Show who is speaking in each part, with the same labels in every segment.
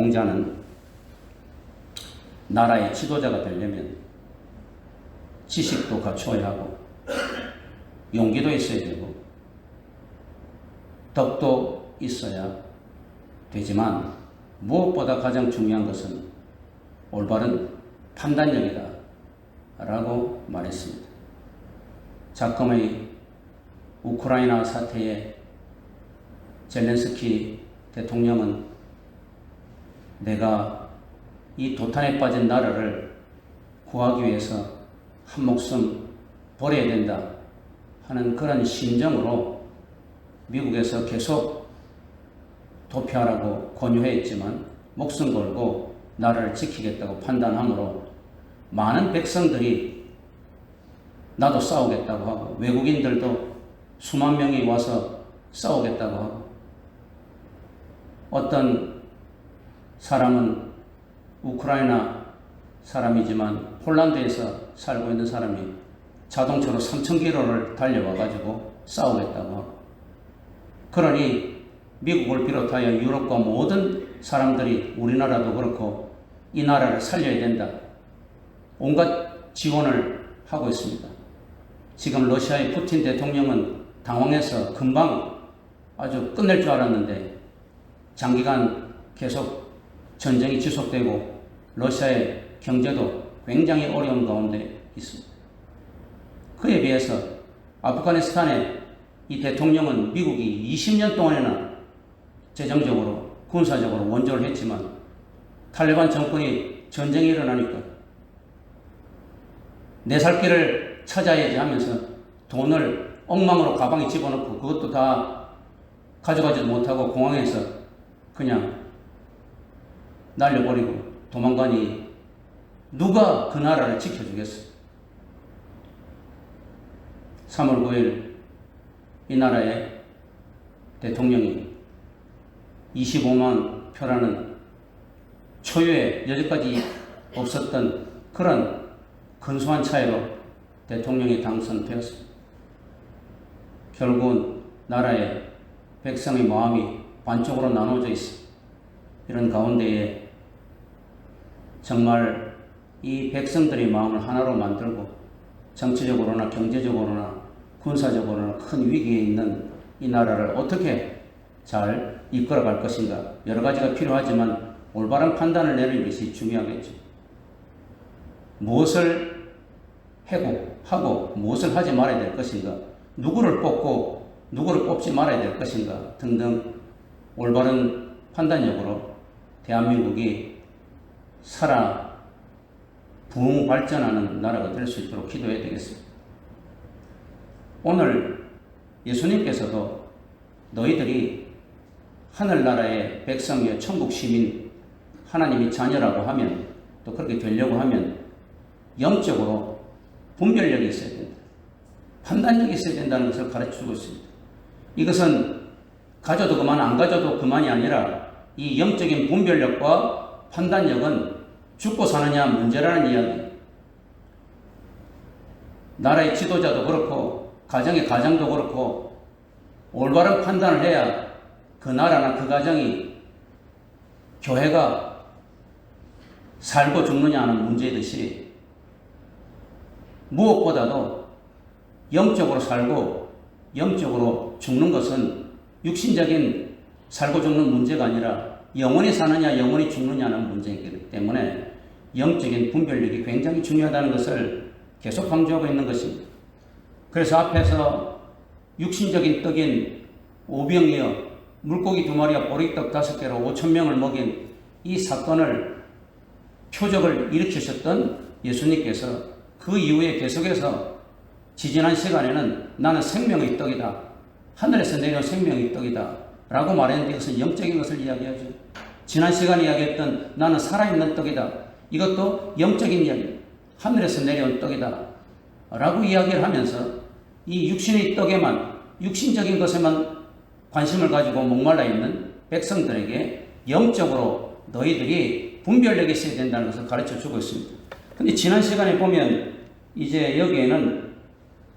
Speaker 1: 공자는 나라의 지도자가 되려면 지식도 갖추어야 하고 용기도 있어야 되고 덕도 있어야 되지만 무엇보다 가장 중요한 것은 올바른 판단력이다 라고 말했습니다. 작금의 우크라이나 사태에 젤렌스키 대통령은 내가 이 도탄에 빠진 나라를 구하기 위해서 한 목숨 버려야 된다 하는 그런 심정으로 미국에서 계속 도피하라고 권유했지만 목숨 걸고 나라를 지키겠다고 판단하므로 많은 백성들이 나도 싸우겠다고 하고 외국인들도 수만 명이 와서 싸우겠다고 하고 어떤 사람은 우크라이나 사람이지만 폴란드에서 살고 있는 사람이 자동차로 3,000km를 달려와가지고 싸우겠다고 하고 그러니 미국을 비롯하여 유럽과 모든 사람들이 우리나라도 그렇고 이 나라를 살려야 된다. 온갖 지원을 하고 있습니다. 지금 러시아의 푸틴 대통령은 당황해서 금방 아주 끝낼 줄 알았는데 장기간 계속 전쟁이 지속되고 러시아의 경제도 굉장히 어려운 가운데 있습니다. 그에 비해서 아프가니스탄의 이 대통령은 미국이 20년 동안이나 재정적으로 군사적으로 원조를 했지만 탈레반 정권이 전쟁이 일어나니까 내 살 길을 찾아야지 하면서 돈을 엉망으로 가방에 집어넣고 그것도 다 가져가지도 못하고 공항에서 그냥 날려버리고 도망가니 누가 그 나라를 지켜주겠어? 3월 9일 이 나라의 대통령이 25만 표라는 초유의 여지까지 없었던 그런 근소한 차이로 대통령이 당선되었습니다. 결국은 나라의 백성의 마음이 반쪽으로 나눠져 있습니다. 이런 가운데에 정말 이 백성들의 마음을 하나로 만들고 정치적으로나 경제적으로나 군사적으로나 큰 위기에 있는 이 나라를 어떻게 잘 이끌어갈 것인가 여러 가지가 필요하지만 올바른 판단을 내리는 것이 중요하겠죠. 무엇을 하고 무엇을 하지 말아야 될 것인가, 누구를 뽑고 누구를 뽑지 말아야 될 것인가 등등 올바른 판단력으로 대한민국이 살아 부흥 발전하는 나라가 될 수 있도록 기도해야 되겠습니다. 오늘 예수님께서도 너희들이 하늘나라의 백성이여 천국 시민 하나님이 자녀라고 하면 또 그렇게 되려고 하면 영적으로 분별력이 있어야 된다. 판단력이 있어야 된다는 것을 가르쳐주고 있습니다. 이것은 가져도 그만 안 가져도 그만이 아니라 이 영적인 분별력과 판단력은 죽고 사느냐 문제라는 이야기. 나라의 지도자도 그렇고 가정의 가장도 그렇고 올바른 판단을 해야 그 나라나 그 가정이 교회가 살고 죽느냐 하는 문제이듯이 무엇보다도 영적으로 살고 영적으로 죽는 것은 육신적인 살고 죽는 문제가 아니라 영원히 사느냐 영원히 죽느냐는 문제이기 때문에 영적인 분별력이 굉장히 중요하다는 것을 계속 강조하고 있는 것입니다. 그래서 앞에서 육신적인 떡인 오병이어 물고기 2마리와 보리떡 5개로 5,000명을 먹인 이 사건을 표적을 일으키셨던 예수님께서 그 이후에 계속해서 지지난 시간에는 나는 생명의 떡이다. 하늘에서 내려온 생명의 떡이다. 라고 말했는데 이것은 영적인 것을 이야기하죠. 지난 시간에 이야기했던 나는 살아있는 떡이다. 이것도 영적인 이야기. 하늘에서 내려온 떡이다. 라고 이야기를 하면서 이 육신의 떡에만 육신적인 것에만 관심을 가지고 목말라 있는 백성들에게 영적으로 너희들이 분별력이 있어야 된다는 것을 가르쳐 주고 있습니다. 근데 지난 시간에 보면 이제 여기에는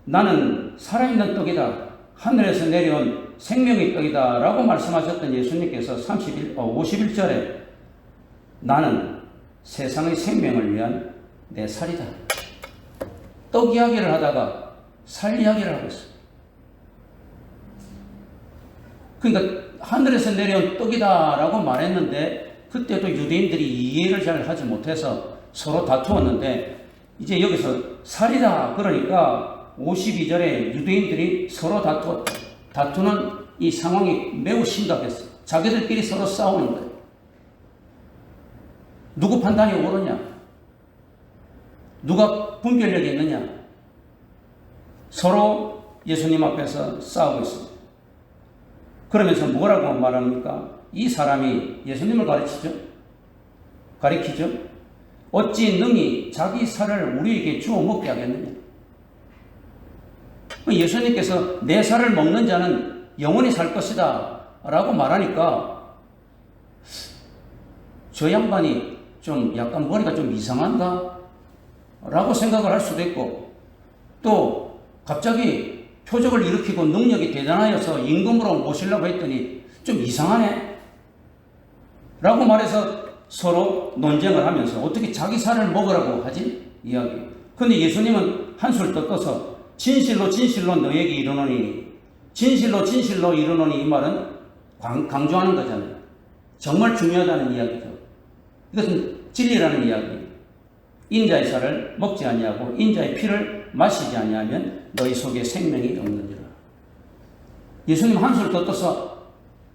Speaker 1: 나는 살아있는 떡이다. 하늘에서 내려온 생명의 떡이다. 라고 말씀하셨던 예수님께서 51절에 나는 세상의 생명을 위한 내 살이다. 떡 이야기를 하다가 살 이야기를 하고 있어요. 그러니까 하늘에서 내려온 떡이다라고 말했는데 그때도 유대인들이 이해를 잘 하지 못해서 서로 다투었는데 이제 여기서 살이다 그러니까 52절에 유대인들이 서로 다투었다. 다투는 이 상황이 매우 심각했어요. 자기들끼리 서로 싸우는 거예요. 누구 판단이 옳으냐? 누가 분별력이 있느냐? 서로 예수님 앞에서 싸우고 있습니다. 그러면서 뭐라고 말합니까? 이 사람이 예수님을 가리키죠? 어찌 능히 자기 살을 우리에게 주어 먹게 하겠느냐? 예수님께서 내 살을 먹는 자는 영원히 살 것이다 라고 말하니까 저 양반이 좀 약간 머리가 좀 이상한가? 라고 생각을 할 수도 있고 또 갑자기 표적을 일으키고 능력이 대단하여서 임금으로 모시려고 했더니 좀 이상하네? 라고 말해서 서로 논쟁을 하면서 어떻게 자기 살을 먹으라고 하지? 이야기. 근데 예수님은 한술 떠떠서 진실로 진실로 너에게 이르노니 진실로 진실로 이르노니 이 말은 강조하는 거잖아요. 정말 중요하다는 이야기죠. 이것은 진리라는 이야기. 인자의 살을 먹지 아니하고 인자의 피를 마시지 아니하면 너희 속에 생명이 없느니라. 예수님 한술 떠떠서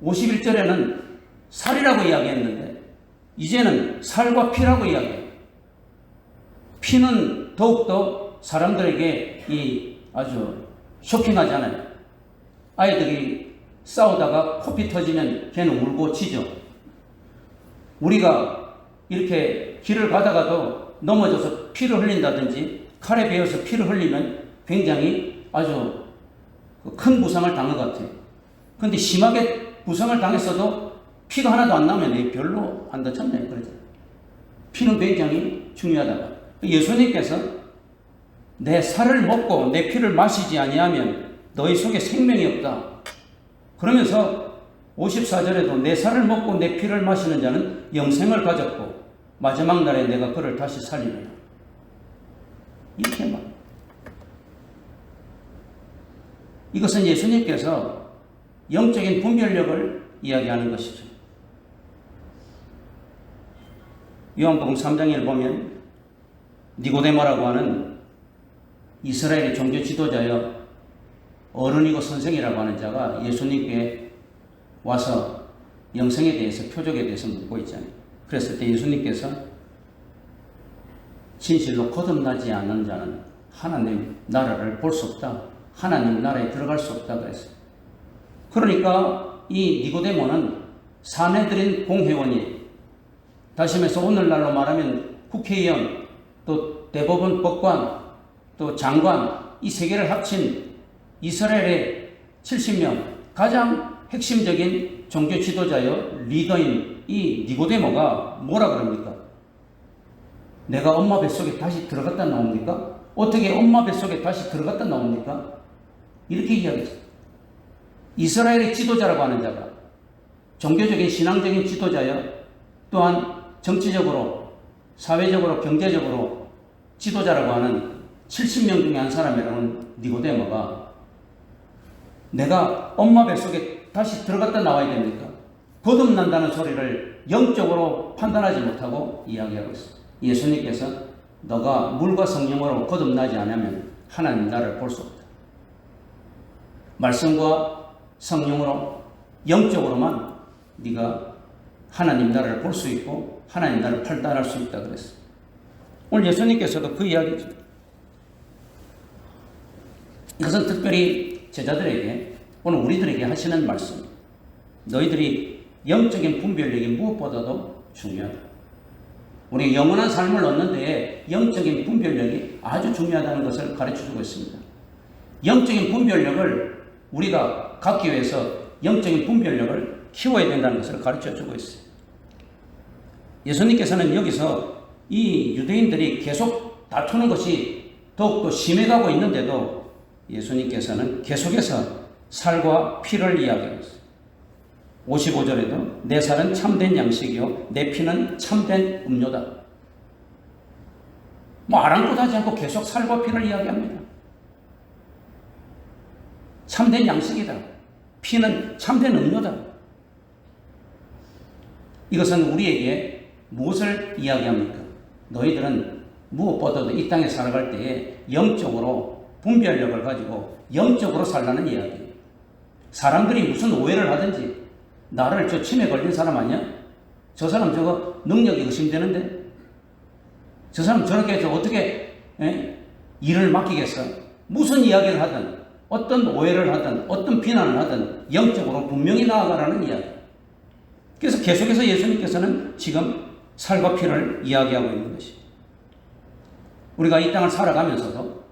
Speaker 1: 51절에는 살이라고 이야기했는데 이제는 살과 피라고 이야기해요. 피는 더욱더 사람들에게 아주 쇼킹하잖아요. 아이들이 싸우다가 코피 터지면 걔는 울고 치죠. 우리가 이렇게 길을 가다가도 넘어져서 피를 흘린다든지 칼에 베어서 피를 흘리면 굉장히 아주 큰 부상을 당한 것 같아요. 근데 심하게 부상을 당했어도 피가 하나도 안 나면 별로 안 다쳤네요. 그러죠. 피는 굉장히 중요하다. 예수님께서 내 살을 먹고 내 피를 마시지 아니하면 너희 속에 생명이 없다. 그러면서 54절에도 내 살을 먹고 내 피를 마시는 자는 영생을 가졌고 마지막 날에 내가 그를 다시 살리리라. 이렇게 말. 이것은 예수님께서 영적인 분별력을 이야기하는 것이죠. 요한복음 3장에 보면 니고데모라고 하는 이스라엘의 종교 지도자여 어른이고 선생이라고 하는 자가 예수님께 와서 영생에 대해서 표적에 대해서 묻고 있잖아요. 그랬을 때 예수님께서 진실로 거듭나지 않는 자는 하나님 나라를 볼 수 없다. 하나님 나라에 들어갈 수 없다 그랬어요. 그러니까 이 니고데모는 사내들인 공회원이 다시 말해서 오늘날로 말하면 국회의원 또 대법원 법관 또 장관 이 세 개를 합친 이스라엘의 70명 가장 핵심적인 종교 지도자여 리더인 이 니고데모가 뭐라 그럽니까? 내가 엄마 뱃속에 다시 들어갔다 나옵니까? 어떻게 엄마 뱃속에 다시 들어갔다 나옵니까? 이렇게 이야기했어요. 이스라엘의 지도자라고 하는 자가 종교적인 신앙적인 지도자여 또한 정치적으로 사회적으로 경제적으로 지도자라고 하는 70명 중에 한 사람이라는 니고데모가 내가 엄마 뱃속에 다시 들어갔다 나와야 됩니까? 거듭난다는 소리를 영적으로 판단하지 못하고 이야기하고 있어요. 예수님께서 너가 물과 성령으로 거듭나지 않으면 하나님 나라를 볼 수 없다. 말씀과 성령으로 영적으로만 네가 하나님 나라를 볼 수 있고 하나님 나라를 판단할 수 있다 그랬어요. 오늘 예수님께서도 그 이야기죠. 이것은 특별히 제자들에게 오늘 우리들에게 하시는 말씀. 너희들이 영적인 분별력이 무엇보다도 중요하다. 우리 영원한 삶을 얻는 데에 영적인 분별력이 아주 중요하다는 것을 가르쳐주고 있습니다. 영적인 분별력을 우리가 갖기 위해서 영적인 분별력을 키워야 된다는 것을 가르쳐주고 있어요. 예수님께서는 여기서 이 유대인들이 계속 다투는 것이 더욱더 심해가고 있는데도 예수님께서는 계속해서 살과 피를 이야기하고 있어요. 55절에도 내 살은 참된 양식이요 내 피는 참된 음료다. 뭐 아랑곳하지 않고 계속 살과 피를 이야기합니다. 참된 양식이다. 피는 참된 음료다. 이것은 우리에게 무엇을 이야기합니까? 너희들은 무엇보다도 이 땅에 살아갈 때에 영적으로 분별력을 가지고 영적으로 살라는 이야기예요. 사람들이 무슨 오해를 하든지 나를 저 치매 걸린 사람 아니야? 저 사람 저거 능력이 의심되는데? 저 사람 저렇게 해서 어떻게 일을 맡기겠어? 무슨 이야기를 하든 어떤 오해를 하든 어떤 비난을 하든 영적으로 분명히 나아가라는 이야기. 그래서 계속해서 예수님께서는 지금 살과 피를 이야기하고 있는 것이. 우리가 이 땅을 살아가면서도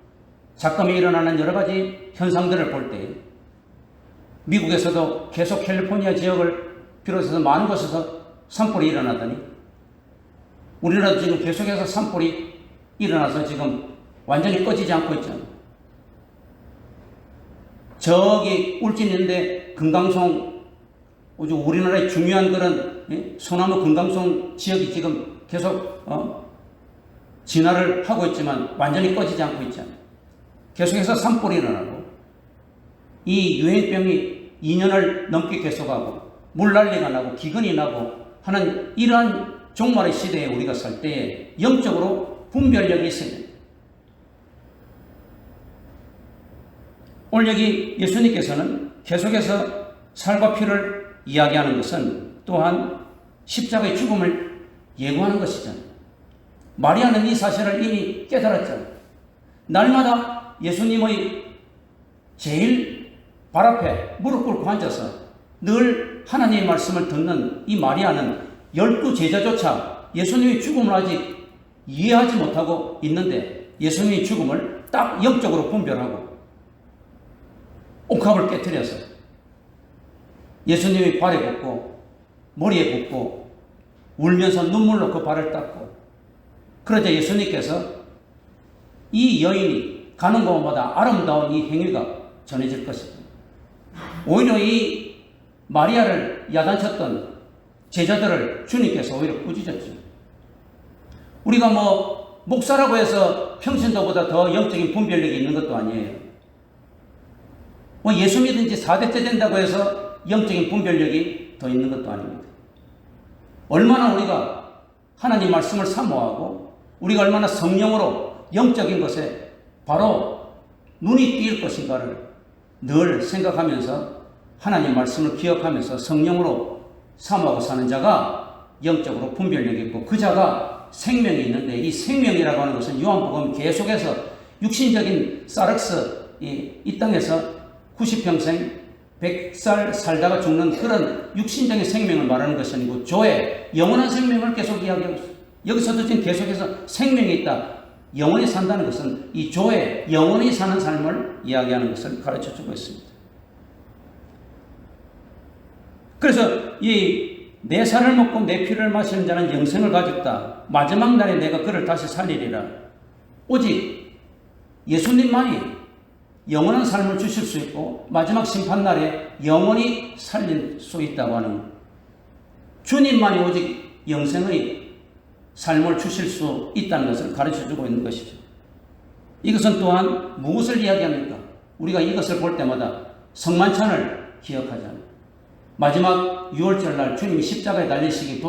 Speaker 1: 작금이 일어나는 여러 가지 현상들을 볼 때 미국에서도 계속 캘리포니아 지역을 비롯해서 많은 곳에서 산불이 일어나더니 우리나라도 지금 계속해서 산불이 일어나서 지금 완전히 꺼지지 않고 있잖아요. 저기 울진인데 금강송 우리나라의 중요한 그런 소나무 금강송 지역이 지금 계속 진화를 하고 있지만 완전히 꺼지지 않고 있잖아요. 계속해서 산불이 일어나고 이 유행병이 2년을 넘게 계속하고 물난리가 나고 기근이 나고 하는 이러한 종말의 시대에 우리가 살 때에 영적으로 분별력이 있어야 됩니다. 오늘 여기 예수님께서는 계속해서 살과 피를 이야기하는 것은 또한 십자가의 죽음을 예고하는 것이잖아요. 마리아는 이 사실을 이미 깨달았잖아요. 날마다 예수님의 제일 발 앞에 무릎 꿇고 앉아서 늘 하나님의 말씀을 듣는 이 마리아는 12 제자조차 예수님의 죽음을 아직 이해하지 못하고 있는데 예수님의 죽음을 딱 영적으로 분별하고 옥합을 깨뜨려서 예수님의 발에 붓고 머리에 붓고 울면서 눈물로 그 발을 닦고 그러자 예수님께서 이 여인이 가는 곳마다 아름다운 이 행위가 전해질 것이다. 오히려 이 마리아를 야단쳤던 제자들을 주님께서 오히려 꾸짖었죠. 우리가 뭐 목사라고 해서 평신도보다 더 영적인 분별력이 있는 것도 아니에요. 뭐 예수 믿은 지 4대째 된다고 해서 영적인 분별력이 더 있는 것도 아닙니다. 얼마나 우리가 하나님 말씀을 사모하고 우리가 얼마나 성령으로 영적인 것에 바로 눈이 띄일 것인가를 늘 생각하면서 하나님 말씀을 기억하면서 성령으로 사모하고 사는 자가 영적으로 분별력이 있고 그 자가 생명이 있는데 이 생명이라고 하는 것은 요한복음 계속해서 육신적인 사륵스 이 땅에서 90평생 100살 살다가 죽는 그런 육신적인 생명을 말하는 것이 아니고 조의 영원한 생명을 계속 이야기하고 있어요. 여기서도 지금 계속해서 생명이 있다. 영원히 산다는 것은 이 조의 영원히 사는 삶을 이야기하는 것을 가르쳐주고 있습니다. 그래서 이 내 살을 먹고 내 피를 마시는 자는 영생을 가졌다. 마지막 날에 내가 그를 다시 살리리라. 오직 예수님만이 영원한 삶을 주실 수 있고 마지막 심판날에 영원히 살릴 수 있다고 하는 주님만이 오직 영생의 삶을 주실 수 있다는 것을 가르쳐주고 있는 것이죠. 이것은 또한 무엇을 이야기합니까? 우리가 이것을 볼 때마다 성만찬을 기억하잖아요. 마지막 6월절 날 주님이 십자가에 달리시기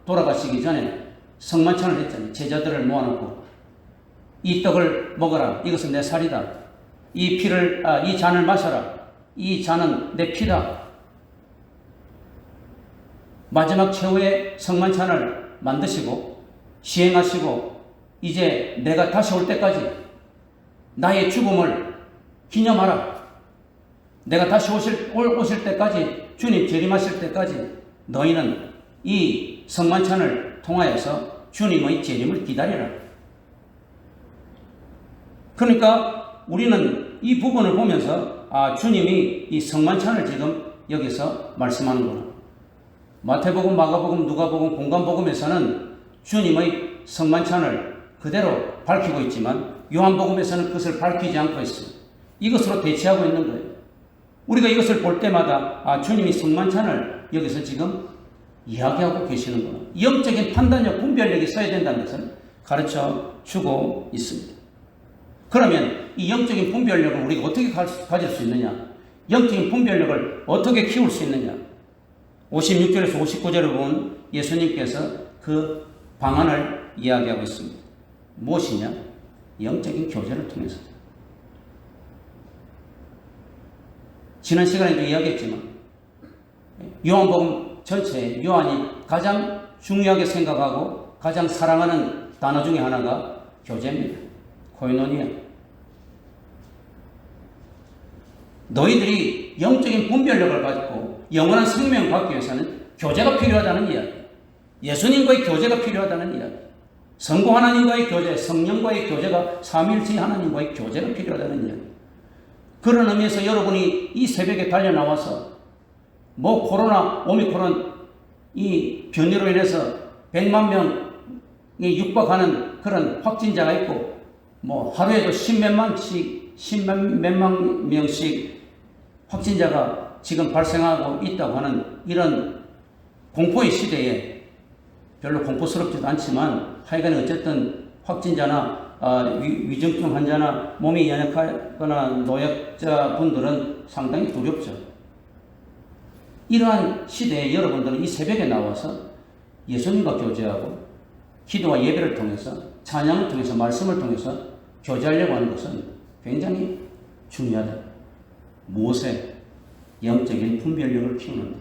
Speaker 1: 돌아가시기 전에 성만찬을 했잖아요. 제자들을 모아놓고 이 떡을 먹어라. 이것은 내 살이다. 이 잔을 마셔라. 이 잔은 내 피다. 마지막 최후의 성만찬을 만드시고 시행하시고 이제 내가 다시 올 때까지 나의 죽음을 기념하라. 내가 다시 오실 때까지 주님 재림하실 때까지 너희는 이 성만찬을 통하여서 주님의 재림을 기다리라. 그러니까 우리는 이 부분을 보면서 주님이 이 성만찬을 지금 여기서 말씀하는구나. 마태복음, 마가복음, 누가복음, 공관복음에서는 주님의 성만찬을 그대로 밝히고 있지만 요한복음에서는 그것을 밝히지 않고 있어요. 이것으로 대치하고 있는 거예요. 우리가 이것을 볼 때마다 주님이 성만찬을 여기서 지금 이야기하고 계시는구나. 영적인 판단력, 분별력이 있어야 된다는 것을 가르쳐 주고 있습니다. 그러면 이 영적인 분별력을 우리가 어떻게 가질 수 있느냐? 영적인 분별력을 어떻게 키울 수 있느냐? 56절에서 59절을 보면 예수님께서 그 방안을 이야기하고 있습니다. 무엇이냐? 영적인 교제를 통해서. 지난 시간에도 이야기했지만 요한복음 전체에 요한이 가장 중요하게 생각하고 가장 사랑하는 단어 중에 하나가 교제입니다. 코이노니아. 너희들이 영적인 분별력을 가지고 영원한 생명을 받기 위해서는 교제가 필요하다는 이야기. 예수님과의 교제가 필요하다는 이야기. 성부 하나님과의 교제, 성령과의 교제가 삼위일체 하나님과의 교제가 필요하다는 이야기. 그런 의미에서 여러분이 이 새벽에 달려나와서 뭐 코로나, 오미크론 이 변이로 인해서 100만 명이 육박하는 그런 확진자가 있고 뭐 하루에도 십몇만 명씩 확진자가 지금 발생하고 있다고 하는 이런 공포의 시대에 별로 공포스럽지도 않지만 하여간 어쨌든 확진자나 위중증 환자나 몸이 연약하거나 노약자분들은 상당히 두렵죠. 이러한 시대에 여러분들은 이 새벽에 나와서 예수님과 교제하고 기도와 예배를 통해서 찬양을 통해서 말씀을 통해서 교제하려고 하는 것은 굉장히 중요하다. 무엇에? 영적인 분별력을 키우는다.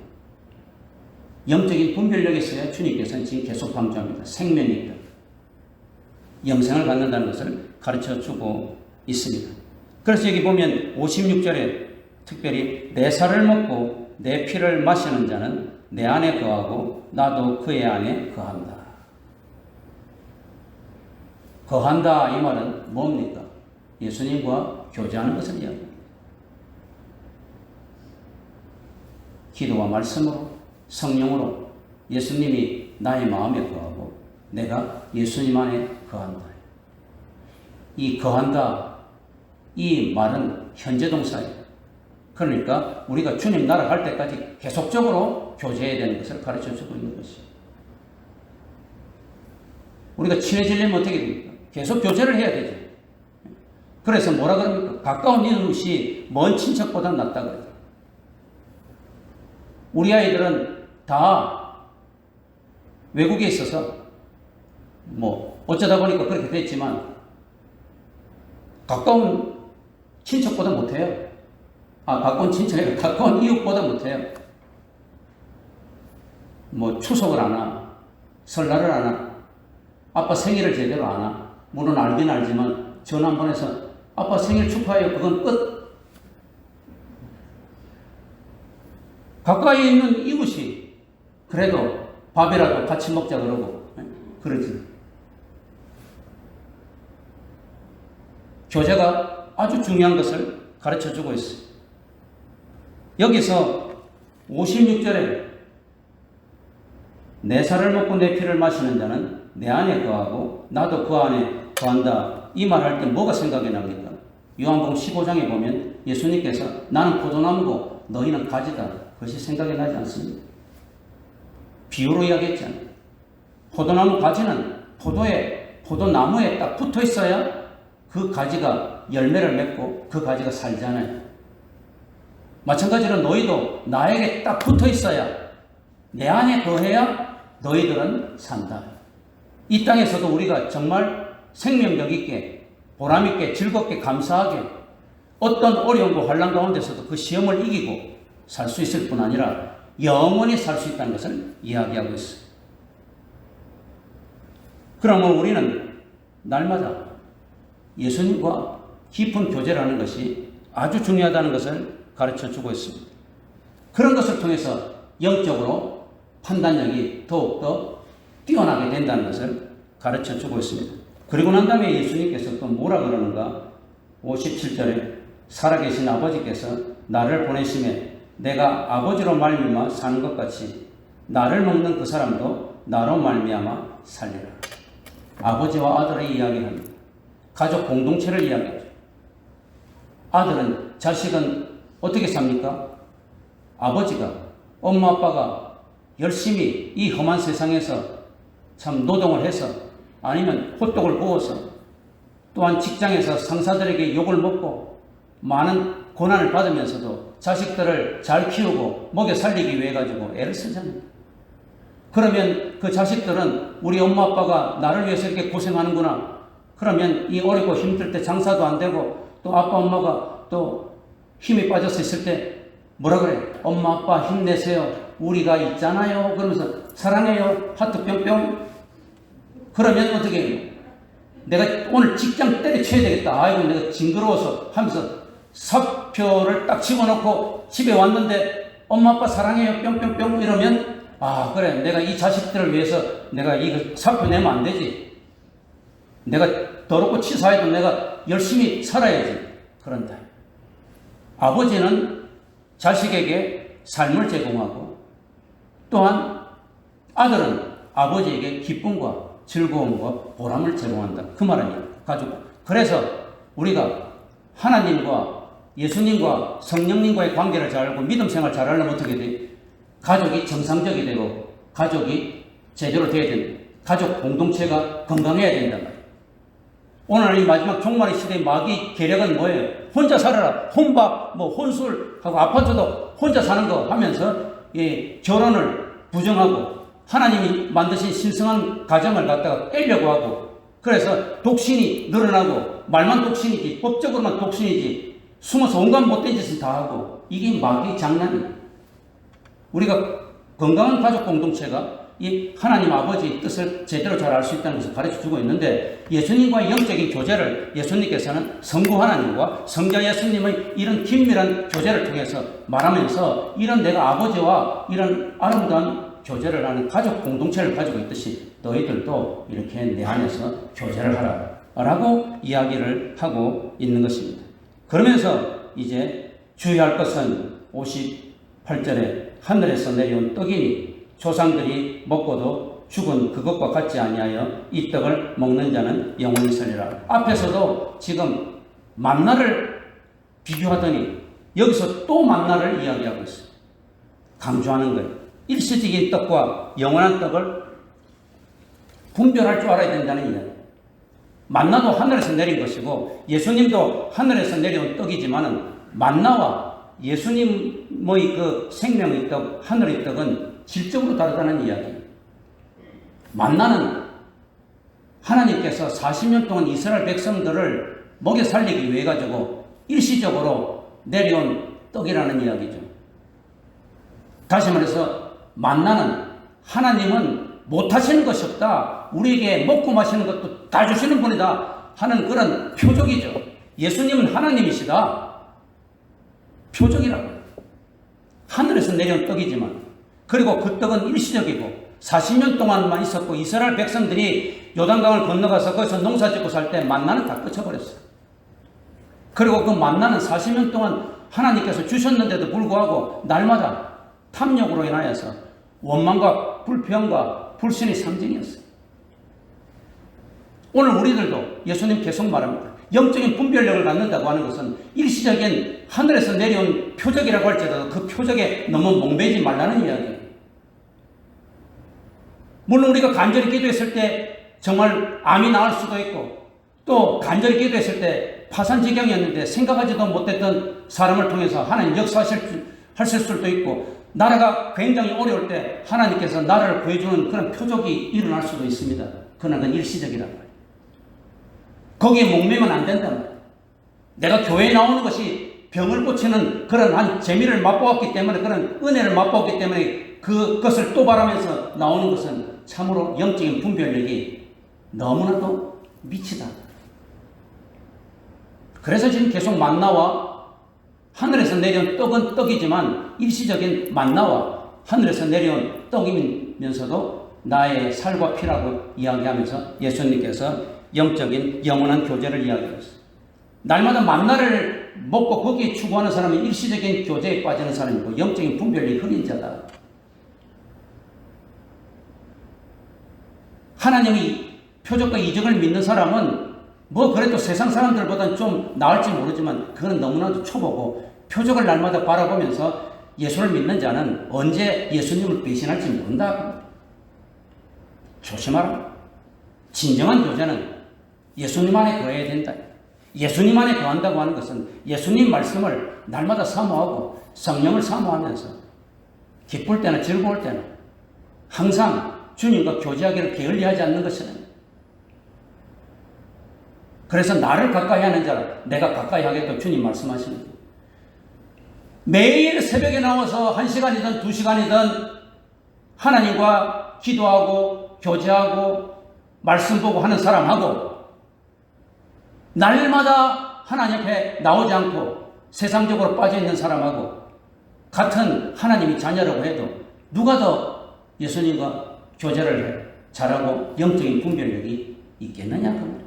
Speaker 1: 영적인 분별력이 있어야 주님께서는 지금 계속 강조합니다. 생명이 있다. 영생을 갖는다는 것을 가르쳐주고 있습니다. 그래서 여기 보면 56절에 특별히 내 살을 먹고 내 피를 마시는 자는 내 안에 거하고 나도 그의 안에 거한다. 거한다 이 말은 뭡니까? 예수님과 교제하는 것을 이야기합니다. 기도와 말씀으로 성령으로 예수님이 나의 마음에 거하고 내가 예수님 안에 거한다. 이 거한다 이 말은 현재 동사예요. 그러니까 우리가 주님 나라 갈 때까지 계속적으로 교제해야 되는 것을 가르쳐주고 있는 것이에요. 우리가 친해지려면 어떻게 됩니까? 계속 교제를 해야 되죠. 그래서 뭐라 그럽니까? 가까운 이웃이 먼 친척보다 낫다 그래요. 우리 아이들은 다 외국에 있어서 뭐 어쩌다 보니까 그렇게 됐지만 가까운 친척보다 못해요. 가까운 친척이 가까운 이웃보다 못해요. 뭐 추석을 안 하, 설날을 안 하, 아빠 생일을 제대로 안 하. 물론 알긴 알지만 전화 한 번 해서 아빠 생일 축하해요. 그건 끝. 가까이 있는 이웃이 그래도 밥이라도 같이 먹자 그러고 그러지. 교제가 아주 중요한 것을 가르쳐주고 있어요. 여기서 56절에 내 살을 먹고 내 피를 마시는 자는 내 안에 거하고 나도 그 안에 거한다. 이 말할 때 뭐가 생각이 납니까? 요한복음 15장에 보면 예수님께서 나는 포도나무고 너희는 가지다. 그것이 생각이 나지 않습니다. 비유로 이야기했잖아요. 포도나무 가지는 포도나무에 딱 붙어 있어야 그 가지가 열매를 맺고 그 가지가 살잖아요. 마찬가지로 너희도 나에게 딱 붙어 있어야 내 안에 거해야 너희들은 산다. 이 땅에서도 우리가 정말 생명력 있게 보람 있게 즐겁게 감사하게 어떤 어려움과 환난 가운데서도 그 시험을 이기고 살 수 있을 뿐 아니라 영원히 살 수 있다는 것을 이야기하고 있어요. 그러면 우리는 날마다 예수님과 깊은 교제를 하는 것이 아주 중요하다는 것을 가르쳐주고 있습니다. 그런 것을 통해서 영적으로 판단력이 더욱더 뛰어나게 된다는 것을 가르쳐주고 있습니다. 그리고 난 다음에 예수님께서 또 뭐라 그러는가? 57절에 살아계신 아버지께서 나를 보내심에 내가 아버지로 말미암아 사는 것 같이 나를 먹는 그 사람도 나로 말미암아 살리라. 아버지와 아들의 이야기를 합니다. 가족 공동체를 이야기하죠. 아들은 자식은 어떻게 삽니까? 아버지가 엄마 아빠가 열심히 이 험한 세상에서 참 노동을 해서 아니면 호떡을 구워서 또한 직장에서 상사들에게 욕을 먹고 많은 고난을 받으면서도 자식들을 잘 키우고 먹여 살리기 위해 가지고 애를 쓰잖아요. 그러면 그 자식들은 우리 엄마 아빠가 나를 위해서 이렇게 고생하는구나. 그러면 이 어렵고 힘들 때 장사도 안 되고 또 아빠 엄마가 또 힘이 빠져서 있을 때 뭐라 그래? 엄마 아빠 힘내세요. 우리가 있잖아요. 그러면서 사랑해요. 하트 뿅뿅. 그러면 어떻게 해요? 내가 오늘 직장 때려쳐야 되겠다. 아이고 내가 징그러워서 하면서 사표를 딱 집어넣고 집에 왔는데 엄마 아빠 사랑해요. 뿅뿅뿅 이러면 아 그래 내가 이 자식들을 위해서 내가 이거 사표 내면 안 되지. 내가 더럽고 치사해도 내가 열심히 살아야지. 그런다. 아버지는 자식에게 삶을 제공하고 또한 아들은 아버지에게 기쁨과 즐거움과 보람을 제공한다. 그 말은 가지고. 그래서 우리가 하나님과 예수님과 성령님과의 관계를 잘 알고 믿음 생활 잘 하려면 어떻게 돼? 가족이 정상적이 되고 가족이 제대로 돼야 된다. 가족 공동체가 건강해야 된다. 오늘 이 마지막 종말의 시대의 마귀 계략은 뭐예요? 혼자 살아라. 혼밥, 혼술하고 아파트도 혼자 사는 거 하면서 결혼을 부정하고 하나님이 만드신 신성한 가정을 갖다가 깨려고 하고 그래서 독신이 늘어나고 말만 독신이지 법적으로만 독신이지 숨어서 온갖 못된 짓을 다 하고 이게 마귀의 장난이에요. 우리가 건강한 가족 공동체가 이 하나님 아버지의 뜻을 제대로 잘 알 수 있다는 것을 가르쳐주고 있는데 예수님과의 영적인 교제를 예수님께서는 성부 하나님과 성자 예수님의 이런 긴밀한 교제를 통해서 말하면서 이런 내가 아버지와 이런 아름다운 교제를 하는 가족 공동체를 가지고 있듯이 너희들도 이렇게 내 안에서 교제를 하라 라고 이야기를 하고 있는 것입니다. 그러면서 이제 주의할 것은 58절에 하늘에서 내려온 떡이니 조상들이 먹고도 죽은 그것과 같지 아니하여 이 떡을 먹는 자는 영원히 살리라. 앞에서도 지금 만나를 비교하더니 여기서 또 만나를 이야기하고 있어요. 강조하는 거예요. 일시적인 떡과 영원한 떡을 분별할 줄 알아야 된다는 이야기. 만나도 하늘에서 내린 것이고 예수님도 하늘에서 내려온 떡이지만은 만나와 예수님의 그 생명의 떡, 하늘의 떡은 질적으로 다르다는 이야기. 만나는 하나님께서 40년 동안 이스라엘 백성들을 먹여 살리기 위해 가지고 일시적으로 내려온 떡이라는 이야기죠. 다시 말해서 만나는 하나님은 못하시는 것이 없다. 우리에게 먹고 마시는 것도 다 주시는 분이다 하는 그런 표적이죠. 예수님은 하나님이시다. 표적이라고. 하늘에서 내려온 떡이지만 그리고 그 떡은 일시적이고 40년 동안만 있었고 이스라엘 백성들이 요단강을 건너가서 거기서 농사 짓고 살 때 만나는 다 끝쳐버렸어요. 그리고 그 만나는 40년 동안 하나님께서 주셨는데도 불구하고 날마다 탐욕으로 인하여서 원망과 불평과 불신의 상징이었어요. 오늘 우리들도 예수님 계속 말합니다. 영적인 분별력을 갖는다고 하는 것은 일시적인 하늘에서 내려온 표적이라고 할지라도 그 표적에 너무 멍매지 말라는 이야기예요. 물론 우리가 간절히 기도했을 때 정말 암이 나을 수도 있고 또 간절히 기도했을 때 파산지경이었는데 생각하지도 못했던 사람을 통해서 하나님 역사하실 수도 있고 나라가 굉장히 어려울 때 하나님께서 나라를 구해주는 그런 표적이 일어날 수도 있습니다. 그러나 그건 일시적이란 말이에요. 거기에 목매면 안 된단 말이에요. 내가 교회에 나오는 것이 병을 고치는 그런 한 재미를 맛보았기 때문에 그런 은혜를 맛보았기 때문에 그것을 또 바라면서 나오는 것은 참으로 영적인 분별력이 너무나도 미치다. 그래서 지금 계속 만나와 하늘에서 내려온 떡은 떡이지만 일시적인 만나와 하늘에서 내려온 떡이면서도 나의 살과 피라고 이야기하면서 예수님께서 영적인 영원한 교제를 이야기했어요. 날마다 만나를 먹고 거기에 추구하는 사람은 일시적인 교제에 빠지는 사람이고 영적인 분별력이 흐린 자다. 하나님의 표적과 이적을 믿는 사람은 그래도 세상 사람들보다는 좀 나을지 모르지만 그건 너무나도 초보고 표적을 날마다 바라보면서 예수를 믿는 자는 언제 예수님을 배신할지 모른다. 조심하라. 진정한 교제는 예수님 안에 거해야 된다. 예수님 안에 거한다고 하는 것은 예수님 말씀을 날마다 사모하고 성령을 사모하면서 기쁠 때나 즐거울 때나 항상 주님과 교제하기를 게을리하지 않는 것이다. 그래서 나를 가까이 하는 자를 내가 가까이 하겠다고 주님 말씀하십니다. 매일 새벽에 나와서 1시간이든 2시간이든 하나님과 기도하고 교제하고 말씀 보고 하는 사람하고 날마다 하나님 앞에 나오지 않고 세상적으로 빠져있는 사람하고 같은 하나님이 자녀라고 해도 누가 더 예수님과 교제를 잘하고 영적인 분별력이 있겠느냐 그 말이에요.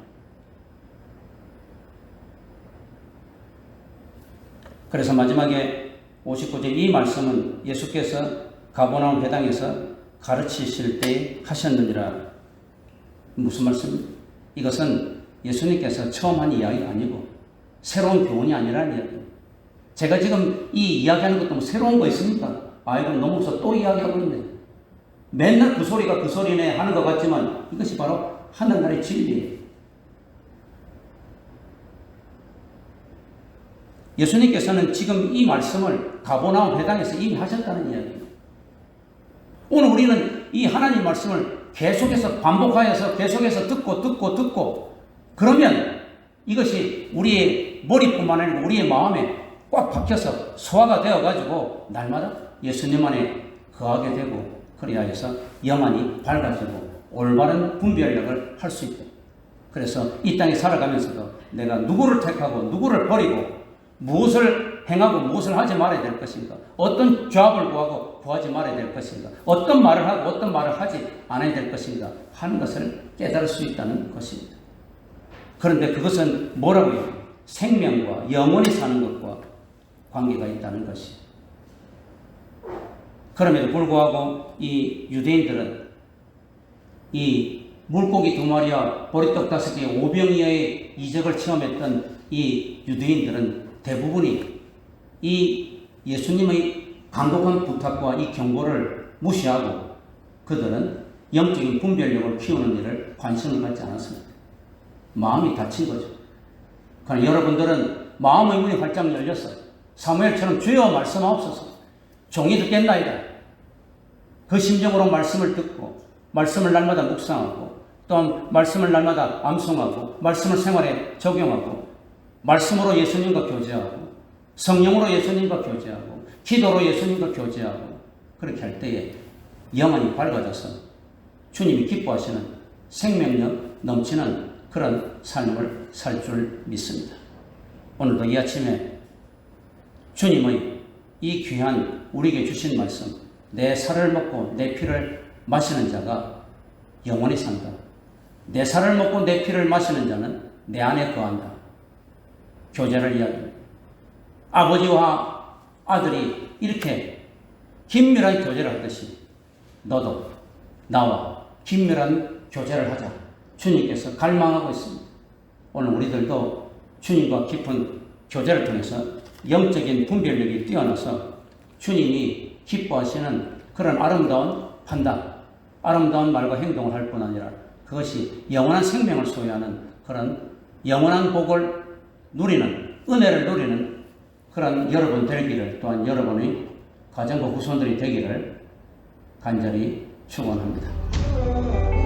Speaker 1: 그래서 마지막에 59절 이 말씀은 예수께서 가버나움 회당에서 가르치실 때 하셨느니라. 무슨 말씀입니까? 이것은 예수님께서 처음 한 이야기가 아니고 새로운 교훈이 아니라는 이야기입니다. 제가 지금 이 이야기하는 것도 뭐 새로운 거 있습니까? 이거 너무 없어 또 이야기하고 있네. 맨날 그 소리가 그 소리네 하는 것 같지만 이것이 바로 하늘나라의 진리예요. 예수님께서는 지금 이 말씀을 가버나움 회당에서 이미 하셨다는 이야기입니다. 오늘 우리는 이 하나님 말씀을 계속해서 반복하여서 계속해서 듣고 그러면 이것이 우리의 머리뿐만 아니라 우리의 마음에 꽉 박혀서 소화가 되어가지고 날마다 예수님 안에 거하게 되고 그래야 해서 영안이 밝아지고 올바른 분별력을 할 수 있다. 그래서 이 땅에 살아가면서도 내가 누구를 택하고 누구를 버리고 무엇을 행하고 무엇을 하지 말아야 될 것인가, 어떤 조합을 구하고 구하지 말아야 될 것인가, 어떤 말을 하고 어떤 말을 하지 않아야 될 것인가 하는 것을 깨달을 수 있다는 것입니다. 그런데 그것은 뭐라고요? 생명과 영원히 사는 것과 관계가 있다는 것이. 그럼에도 불구하고 이 유대인들은 이 물고기 2마리와 보리떡 5개 5병이의 이적을 체험했던 이 유대인들은 대부분이 이 예수님의 간곡한 부탁과 이 경고를 무시하고 그들은 영적인 분별력을 키우는 일을 관심을 갖지 않았습니다. 마음이 닫힌 거죠. 그러나 여러분들은 마음의 문이 활짝 열렸어요. 사무엘처럼 주여 말씀하옵소서. 종이 듣겠나이다. 그 심정으로 말씀을 듣고 말씀을 날마다 묵상하고 또 말씀을 날마다 암송하고 말씀을 생활에 적용하고 말씀으로 예수님과 교제하고 성령으로 예수님과 교제하고 기도로 예수님과 교제하고 그렇게 할 때에 영혼이 밝아져서 주님이 기뻐하시는 생명력 넘치는 그런 삶을 살 줄 믿습니다. 오늘도 이 아침에 주님의 이 귀한 우리에게 주신 말씀, 내 살을 먹고 내 피를 마시는 자가 영원히 산다. 내 살을 먹고 내 피를 마시는 자는 내 안에 거한다. 교제를 이야기합니다. 아버지와 아들이 이렇게 긴밀한 교제를 하듯이 너도 나와 긴밀한 교제를 하자. 주님께서 갈망하고 있습니다. 오늘 우리들도 주님과 깊은 교제를 통해서 영적인 분별력이 뛰어나서 주님이 기뻐하시는 그런 아름다운 판단, 아름다운 말과 행동을 할 뿐 아니라 그것이 영원한 생명을 소유하는 그런 영원한 복을 누리는, 은혜를 누리는 그런 여러분 되기를, 또한 여러분의 가정과 후손들이 되기를 간절히 축원합니다.